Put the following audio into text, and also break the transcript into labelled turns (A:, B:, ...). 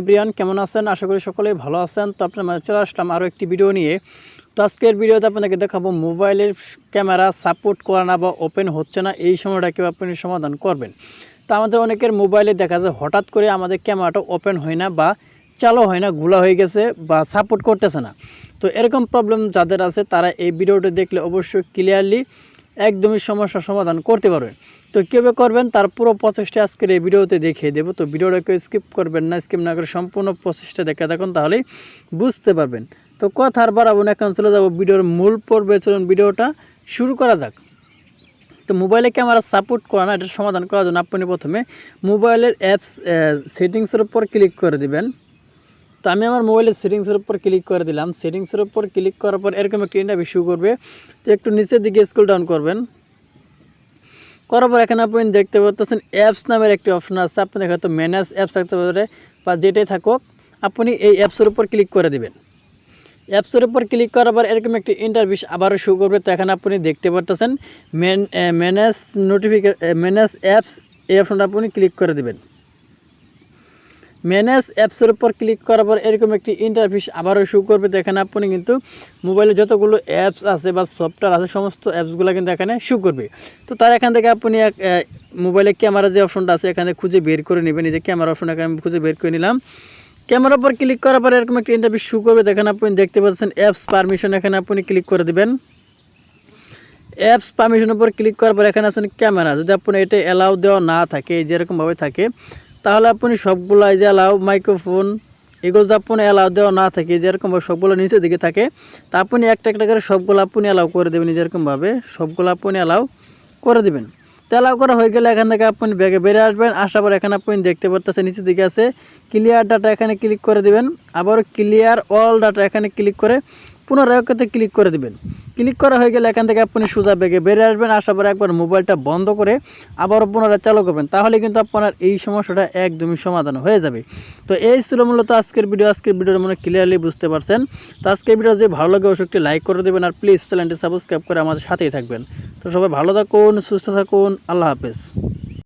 A: Everyone কেমন আছেন? আশা করি সকলেই ভালো আছেন। তো আপনার মাঝে চলে আসলাম আরও একটি ভিডিও নিয়ে। তো আজকের ভিডিওতে আপনাদেরকে দেখাবো মোবাইলের ক্যামেরা সাপোর্ট করে না বা ওপেন হচ্ছে না, এই সময়টা কীভাবে আপনি সমাধান করবেন। তো আমাদের অনেকের মোবাইলে দেখা যায় হঠাৎ করে আমাদের ক্যামেরাটা ওপেন হয় না বা চালু হয় না, ঘোলা হয়ে গেছে বা সাপোর্ট করতেছে না। তো এরকম প্রবলেম যাদের আছে তারা এই ভিডিওটি দেখলে অবশ্যই ক্লিয়ারলি একদমই সমস্যার সমাধান করতে পারবেন। তো কীভাবে করবেন তার পুরো প্রসেসটা আজকের এই ভিডিওতে দেখিয়ে দেবো। তো ভিডিওটাকে স্কিপ করবেন না, স্কিপ না করে সম্পূর্ণ প্রসেসটা দেখে থাকুন, তাহলেই বুঝতে পারবেন। তো কথা আর বাড়াবো না, এখন চলে যাবো ভিডিওর মূল পর্বে। চলুন ভিডিওটা শুরু করা যাক। তো মোবাইলে ক্যামেরা সাপোর্ট করে না, এটার সমাধান করার জন্য আপনি প্রথমে মোবাইলের অ্যাপস সেটিংসের উপর ক্লিক করে দিবেন। তো আমি আমার মোবাইলের সেটিংসের উপর ক্লিক করে দিলাম। সেটিংসের উপর ক্লিক করার পর এরকম একটা ইন্টারভিউ শুরু করবে। তো একটু নিচের দিকে স্ক্রল ডাউন করবেন, করার পর এখানে আপনি দেখতে পাচ্ছেন অ্যাপস নামের একটি অপশন আছে। আপনাদের হয়তো ম্যানেজ অ্যাপস থাকতে পারে বা যেটাই থাকুক, আপনি এই অ্যাপসের উপর ক্লিক করে দেবেন। অ্যাপসের উপর ক্লিক করার পর এরকম একটি ইন্টারভিউ আবারও শুরু করবে। তো এখানে আপনি দেখতে পাচ্ছেন ম্যানেজ অ্যাপস, এই অপশনটা আপনি ক্লিক করে দেবেন। ম্যানেজ অ্যাপসের উপর ক্লিক করার পর এরকম একটি ইন্টারভিউ আবারও শুরু করবে। তো এখানে আপনি কিন্তু মোবাইলে যতগুলো অ্যাপস আছে বা সফটওয়্যার আছে সমস্ত অ্যাপসগুলো কিন্তু এখানে শুরু করবে। তো তার এখান থেকে আপনি মোবাইলে ক্যামেরা যে অপশনটা আছে এখানে খুঁজে বের করে নেবেন। এই যে ক্যামেরা অপশন এখানে আমি খুঁজে বের করে নিলাম। ক্যামেরার উপর ক্লিক করার পর এরকম একটি ইন্টারভিউ শুরু করবে। দেখেন আপনি দেখতে পাচ্ছেন অ্যাপস পারমিশন, এখানে আপনি ক্লিক করে দেবেন। অ্যাপস পারমিশনের উপর ক্লিক করার পর এখানে আছেন ক্যামেরা। যদি আপনি এটা অ্যালাউ দেওয়া না থাকে, যেরকমভাবে থাকে, তাহলে আপনি সবগুলো এই যে অ্যালাউ মাইক্রোফোন, এগুলো যদি আপনি অ্যালাউ দেওয়া না থাকে, যেরকমভাবে সবগুলো নিচের দিকে থাকে, তা আপনি একটা একটা করে সবগুলো আপনি অ্যালাউ করে দেবেন। যেরকমভাবে সবগুলো আপনি অ্যালাউ করে দেবেন। তো অ্যালাউ করা হয়ে গেলে এখান থেকে আপনি ব্যাগে বেরিয়ে আসবেন। আসার পর এখানে আপনি দেখতে পাচ্ছেন নিচের দিকে আছে ক্লিয়ার ডাটা, এখানে ক্লিক করে দেবেন। আবারও ক্লিয়ার অল ডাটা এখানে ক্লিক করে পুনরায় ক্লিক করে দেবেন। ক্লিক করা হয়ে গেলে এখান থেকে আপনি সোজা ব্যাগে বেরিয়ে আসবেন। আসার পর একবার মোবাইলটা বন্ধ করে আবারও পুনরায় চালু করবেন, তাহলে কিন্তু আপনার এই সমস্যাটা একদমই সমাধান হয়ে যাবে। তো এই ছিল মূলত আজকের ভিডিও। আজকের ভিডিওর মনে ক্লিয়ারলি বুঝতে পারছেন। তো আজকের ভিডিও যদি ভালো লাগে অবশ্যই একটি লাইক করে দেবেন, আর প্লিজ চ্যানেলটি সাবস্ক্রাইব করে আমাদের সাথেই থাকবেন। তো সবাই ভালো থাকুন, সুস্থ থাকুন, আল্লাহ হাফেজ।